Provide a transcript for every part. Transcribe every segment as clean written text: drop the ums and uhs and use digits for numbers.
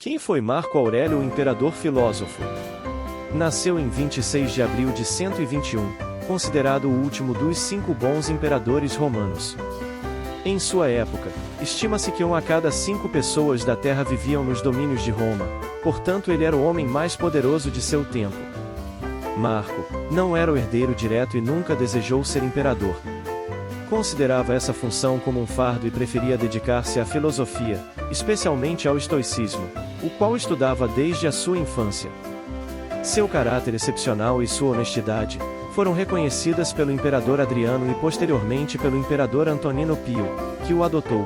Quem foi Marco Aurélio, o imperador filósofo? Nasceu em 26 de abril de 121, considerado o último dos 5 bons imperadores romanos. Em sua época, estima-se que 1 a cada 5 pessoas da Terra viviam nos domínios de Roma, portanto ele era o homem mais poderoso de seu tempo. Marco não era o herdeiro direto e nunca desejou ser imperador. Considerava essa função como um fardo e preferia dedicar-se à filosofia, especialmente ao estoicismo, o qual estudava desde a sua infância. Seu caráter excepcional e sua honestidade foram reconhecidas pelo imperador Adriano e posteriormente pelo imperador Antonino Pio, que o adotou.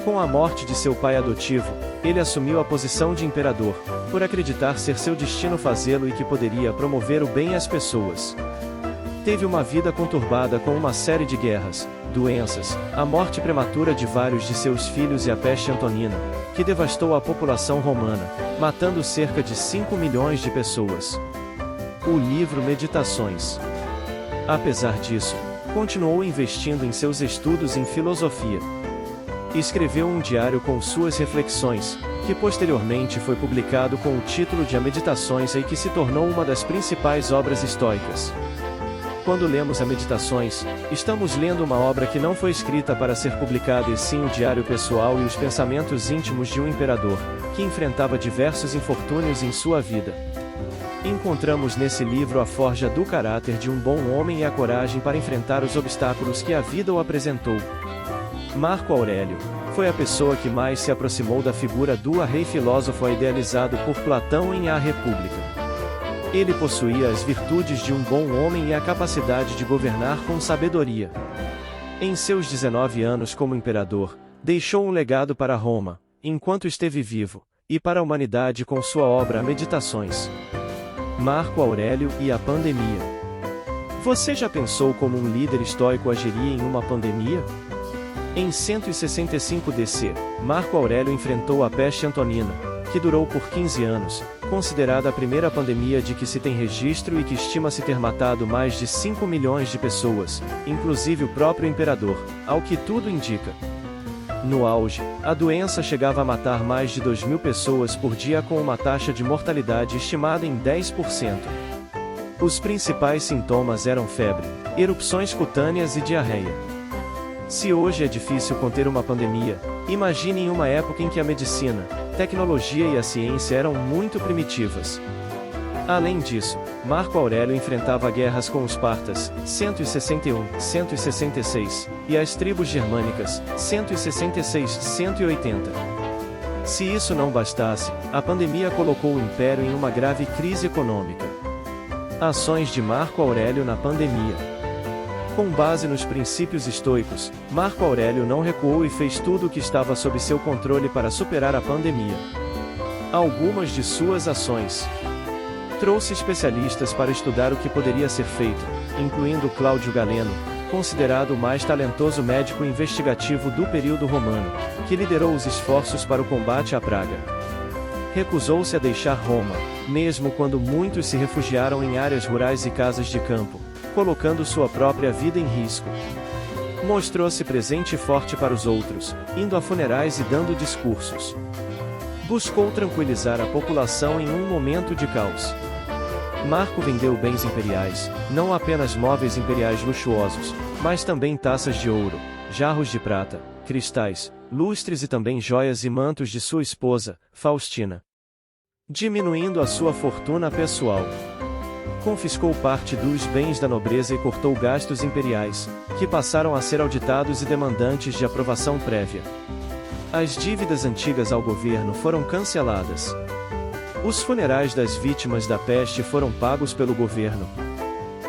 Com a morte de seu pai adotivo, ele assumiu a posição de imperador, por acreditar ser seu destino fazê-lo e que poderia promover o bem às pessoas. Teve uma vida conturbada com uma série de guerras, doenças, a morte prematura de vários de seus filhos e a peste antonina, que devastou a população romana, matando cerca de 5 milhões de pessoas. O livro Meditações. Apesar disso, continuou investindo em seus estudos em filosofia. Escreveu um diário com suas reflexões, que posteriormente foi publicado com o título de A Meditações e que se tornou uma das principais obras estoicas. Quando lemos a Meditações, estamos lendo uma obra que não foi escrita para ser publicada e sim o diário pessoal e os pensamentos íntimos de um imperador, que enfrentava diversos infortúnios em sua vida. Encontramos nesse livro a forja do caráter de um bom homem e a coragem para enfrentar os obstáculos que a vida o apresentou. Marco Aurélio foi a pessoa que mais se aproximou da figura do rei filósofo idealizado por Platão em A República. Ele possuía as virtudes de um bom homem e a capacidade de governar com sabedoria. Em seus 19 anos como imperador, deixou um legado para Roma, enquanto esteve vivo, e para a humanidade com sua obra Meditações. Marco Aurélio e a pandemia. Você já pensou como um líder estoico agiria em uma pandemia? Em 165 DC, Marco Aurélio enfrentou a peste antonina, que durou por 15 anos, considerada a primeira pandemia de que se tem registro e que estima-se ter matado mais de 5 milhões de pessoas, inclusive o próprio imperador, ao que tudo indica. No auge, a doença chegava a matar mais de 2.000 pessoas por dia com uma taxa de mortalidade estimada em 10%. Os principais sintomas eram febre, erupções cutâneas e diarreia. Se hoje é difícil conter uma pandemia, imagine em uma época em que a medicina, tecnologia e a ciência eram muito primitivas. Além disso, Marco Aurélio enfrentava guerras com os partas, 161-166, e as tribos germânicas, 166-180. Se isso não bastasse, a pandemia colocou o império em uma grave crise econômica. Ações de Marco Aurélio na pandemia. Com base nos princípios estoicos, Marco Aurélio não recuou e fez tudo o que estava sob seu controle para superar a pandemia. Algumas de suas ações. Trouxe especialistas para estudar o que poderia ser feito, incluindo Cláudio Galeno, considerado o mais talentoso médico investigativo do período romano, que liderou os esforços para o combate à praga. Recusou-se a deixar Roma, mesmo quando muitos se refugiaram em áreas rurais e casas de campo, colocando sua própria vida em risco. Mostrou-se presente e forte para os outros, indo a funerais e dando discursos. Buscou tranquilizar a população em um momento de caos. Marco vendeu bens imperiais, não apenas móveis imperiais luxuosos, mas também taças de ouro, jarros de prata, cristais, lustres e também joias e mantos de sua esposa, Faustina. Diminuindo a sua fortuna pessoal. Confiscou parte dos bens da nobreza e cortou gastos imperiais, que passaram a ser auditados e demandantes de aprovação prévia. As dívidas antigas ao governo foram canceladas. Os funerais das vítimas da peste foram pagos pelo governo.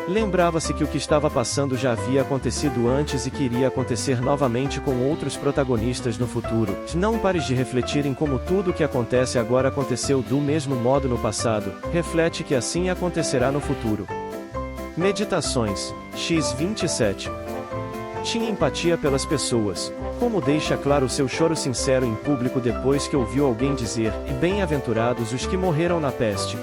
Lembrava-se que o que estava passando já havia acontecido antes e que iria acontecer novamente com outros protagonistas no futuro. Não pares de refletir em como tudo o que acontece agora aconteceu do mesmo modo no passado, reflete que assim acontecerá no futuro. Meditações, x27. Tinha empatia pelas pessoas, como deixa claro seu choro sincero em público depois que ouviu alguém dizer: "Bem-aventurados os que morreram na peste."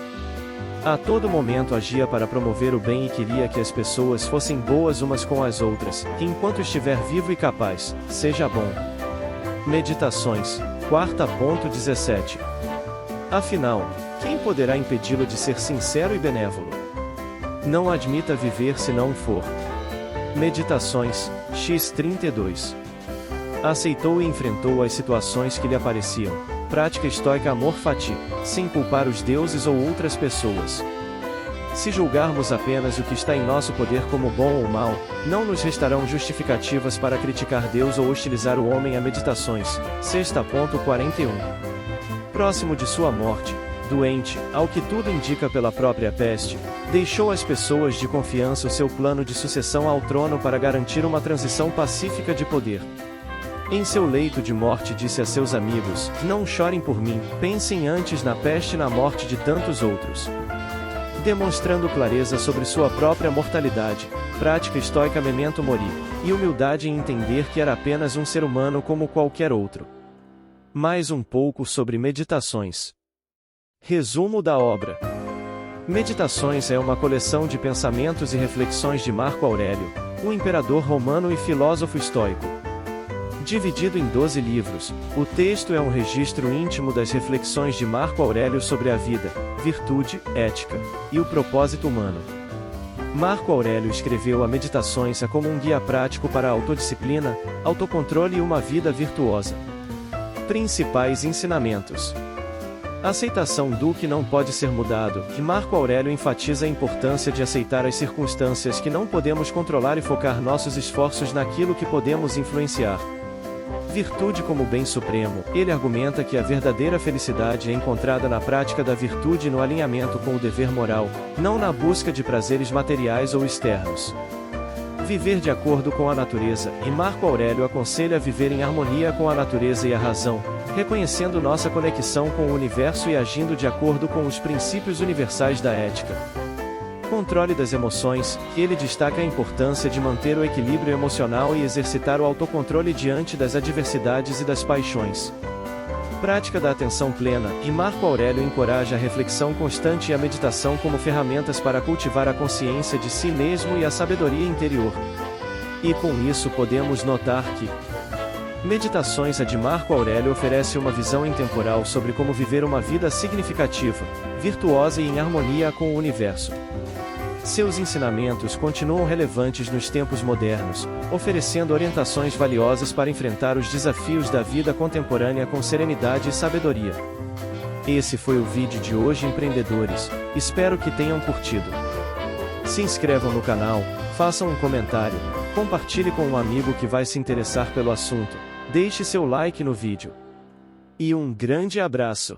A todo momento agia para promover o bem e queria que as pessoas fossem boas umas com as outras, que enquanto estiver vivo e capaz, seja bom. Meditações, 4.17. Afinal, quem poderá impedi-lo de ser sincero e benévolo? Não admita viver se não for. Meditações, x32. Aceitou e enfrentou as situações que lhe apareciam. Prática estoica amor fati, sem culpar os deuses ou outras pessoas. Se julgarmos apenas o que está em nosso poder como bom ou mal, não nos restarão justificativas para criticar Deus ou hostilizar o homem a meditações. 6.41. Próximo de sua morte, doente, ao que tudo indica pela própria peste, deixou às pessoas de confiança o seu plano de sucessão ao trono para garantir uma transição pacífica de poder. Em seu leito de morte disse a seus amigos: não chorem por mim, pensem antes na peste e na morte de tantos outros. Demonstrando clareza sobre sua própria mortalidade, prática estoica memento mori, e humildade em entender que era apenas um ser humano como qualquer outro. Mais um pouco sobre Meditações. Resumo da obra. Meditações é uma coleção de pensamentos e reflexões de Marco Aurélio, um imperador romano e filósofo estoico. Dividido em 12 livros, o texto é um registro íntimo das reflexões de Marco Aurélio sobre a vida, virtude, ética e o propósito humano. Marco Aurélio escreveu a Meditações como um guia prático para a autodisciplina, autocontrole e uma vida virtuosa. Principais ensinamentos. Aceitação do que não pode ser mudado, que Marco Aurélio enfatiza a importância de aceitar as circunstâncias que não podemos controlar e focar nossos esforços naquilo que podemos influenciar. Virtude como bem supremo, ele argumenta que a verdadeira felicidade é encontrada na prática da virtude e no alinhamento com o dever moral, não na busca de prazeres materiais ou externos. Viver de acordo com a natureza, e Marco Aurélio aconselha viver em harmonia com a natureza e a razão, reconhecendo nossa conexão com o universo e agindo de acordo com os princípios universais da ética. Controle das emoções, ele destaca a importância de manter o equilíbrio emocional e exercitar o autocontrole diante das adversidades e das paixões. Prática da atenção plena, e Marco Aurélio encoraja a reflexão constante e a meditação como ferramentas para cultivar a consciência de si mesmo e a sabedoria interior. E com isso podemos notar que Meditações de Marco Aurélio oferece uma visão intemporal sobre como viver uma vida significativa, virtuosa e em harmonia com o universo. Seus ensinamentos continuam relevantes nos tempos modernos, oferecendo orientações valiosas para enfrentar os desafios da vida contemporânea com serenidade e sabedoria. Esse foi o vídeo de hoje, empreendedores, espero que tenham curtido. Se inscrevam no canal, façam um comentário, compartilhe com um amigo que vai se interessar pelo assunto, deixe seu like no vídeo. E um grande abraço!